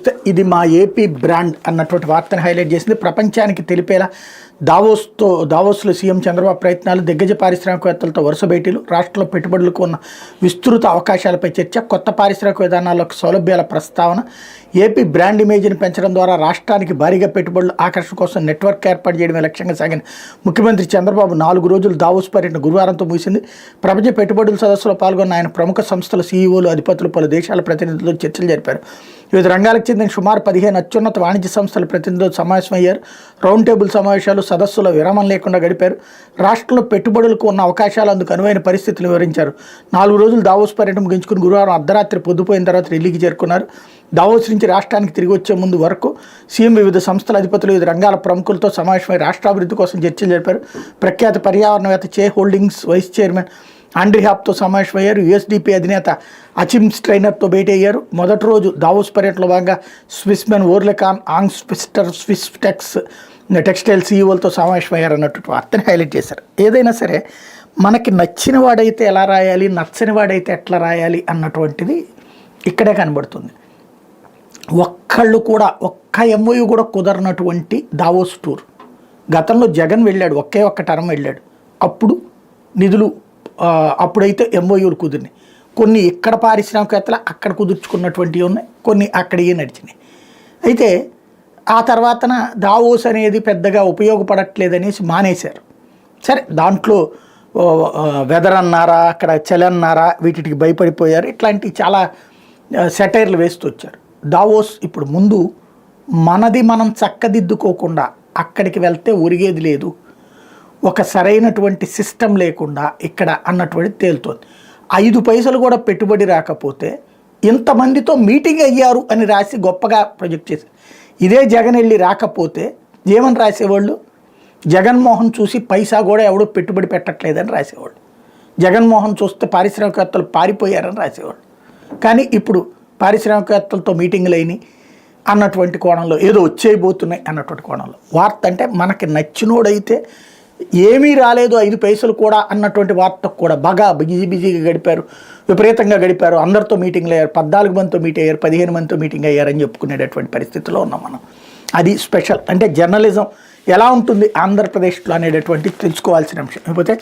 చూస్తే ఇది మా ఏపీ బ్రాండ్ అన్నటువంటి వార్తను హైలైట్ చేసింది. ప్రపంచానికి తెలిపేలా దావోస్లో సీఎం చంద్రబాబు ప్రయత్నాలు, దిగ్గజ పారిశ్రామికవేత్తలతో వరుస భేటీలు, రాష్ట్రంలో పెట్టుబడులకు ఉన్న విస్తృత అవకాశాలపై చర్చ, కొత్త పారిశ్రామిక విధానాలకు సౌలభ్యాల ప్రస్తావన, ఏపీ బ్రాండ్ ఇమేజ్ని పెంచడం ద్వారా రాష్ట్రానికి భారీగా పెట్టుబడుల ఆకర్షణ కోసం నెట్వర్క్ ఏర్పాటు చేయడమే లక్ష్యంగా సాగిన ముఖ్యమంత్రి చంద్రబాబు 4 రోజులు దావోస్ పర్యటన గురువారంతో ముగిసింది. ప్రపంచ పెట్టుబడుల సదస్సులో పాల్గొన్న ఆయన ప్రముఖ సంస్థల సీఈఓలు, అధిపతులు, పలు దేశాల ప్రతినిధులతో చర్చలు జరిపారు. వివిధ రంగాలకు చెందిన సుమారు 15 అత్యున్నత వాణిజ్య సంస్థల ప్రతినిధులు సమావేశమయ్యారు. రౌండ్ టేబుల్ సమావేశాలు, సదస్సులో విరామం లేకుండా గడిపారు. రాష్ట్రంలో పెట్టుబడులకు ఉన్న అవకాశాలు, అందుకు అనువైన పరిస్థితులు వివరించారు. 4 రోజులు దావోస్ పర్యటన ముగించుకుని గురువారం అర్ధరాత్రి పొద్దుపోయిన తర్వాత ఢిల్లీకి చేరుకున్నారు. దావోస్ నుంచి రాష్ట్రానికి తిరిగి వచ్చే ముందు వరకు సీఎం వివిధ సంస్థల అధిపతులు, వివిధ రంగాల ప్రముఖులతో సమావేశమై రాష్ట్రాభివృద్ధి కోసం చర్చలు జరిపారు. ప్రఖ్యాత పర్యావరణవేత్త చే హోల్డింగ్స్ వైస్ చైర్మన్ ఆండ్రీ హాప్తో సమావేశమయ్యారు. యూఎస్డీపీ అధినేత అచిమ్ స్ట్రైనర్తో భేటీ అయ్యారు. మొదటి రోజు దావోస్ పర్యటనలో భాగంగా స్విస్మెన్ ఓర్లెకాన్, ఆంగ్స్ ఫిస్టర్, స్విస్ టెక్స్టైల్ సీఈఓలతో సమావేశమయ్యారు అన్నట్టు వార్తని హైలైట్ చేశారు. ఏదైనా సరే మనకి నచ్చిన వాడైతే ఎలా రాయాలి, నచ్చని వాడైతే ఎట్లా రాయాలి అన్నటువంటిది ఇక్కడే కనబడుతుంది. ఒక్కళ్ళు కూడా ఒక్క ఎంఓయూ కూడా కుదరనటువంటి దావోస్ టూర్. గతంలో జగన్ వెళ్ళాడు, ఒక్క టర్మ్ వెళ్ళాడు. అప్పుడు నిధులు అప్పుడైతే ఎంఓయూలు కుదిరినాయి. కొన్ని ఇక్కడ పారిశ్రామికవేత్తలు అక్కడ కుదుర్చుకున్నటువంటివి ఉన్నాయి, కొన్ని అక్కడియే నడిచినాయి. అయితే ఆ తర్వాతన దావోస్ అనేది పెద్దగా ఉపయోగపడట్లేదనేసి మానేశారు. సరే, దాంట్లో వెదర్ అన్నారా, అక్కడ చలి అన్నారా, వీటికి భయపడిపోయారు. ఇట్లాంటి చాలా సెటైర్లు వేస్తూ వచ్చారు. దావోస్ ఇప్పుడు ముందు మనది మనం చక్కదిద్దుకోకుండా అక్కడికి వెళ్తే ఒరిగేది లేదు, ఒక సరైనటువంటి సిస్టమ్ లేకుండా ఇక్కడ అన్నటువంటి తేలుతోంది. 5 పైసలు కూడా పెట్టుబడి రాకపోతే ఇంతమందితో మీటింగ్ అయ్యారు అని రాసి గొప్పగా ప్రొజెక్ట్ చేశారు. ఇదే జగన్ వెళ్ళి రాకపోతే ఏమని రాసేవాళ్ళు? జగన్మోహన్ చూసి పైసా కూడా ఎవడో పెట్టుబడి పెట్టట్లేదని రాసేవాళ్ళు. జగన్మోహన్ చూస్తే పారిశ్రామికవేత్తలు పారిపోయారని రాసేవాళ్ళు. కానీ ఇప్పుడు పారిశ్రామికవేత్తలతో మీటింగ్లు అయినాయి అన్నటువంటి కోణంలో, ఏదో వచ్చేయబోతున్నాయి అన్నటువంటి కోణంలో వార్త. అంటే మనకి నచ్చినోడైతే ఏమీ రాలేదు 5 పైసలు కూడా అన్నటువంటి వార్తకు కూడా బాగా బిజీగా గడిపారు, విపరీతంగా గడిపారు. అందరితో మీటింగ్లు అయ్యారు, 14 మందితో మీట్ అయ్యారు, 15 మందితో మీటింగ్ అయ్యారని చెప్పుకునేటటువంటి పరిస్థితిలో ఉన్నాం మనం. అది స్పెషల్. అంటే జర్నలిజం ఎలా ఉంటుంది ఆంధ్రప్రదేశ్లో అనేటటువంటి తెలుసుకోవాల్సిన అంశం. లేకపోతే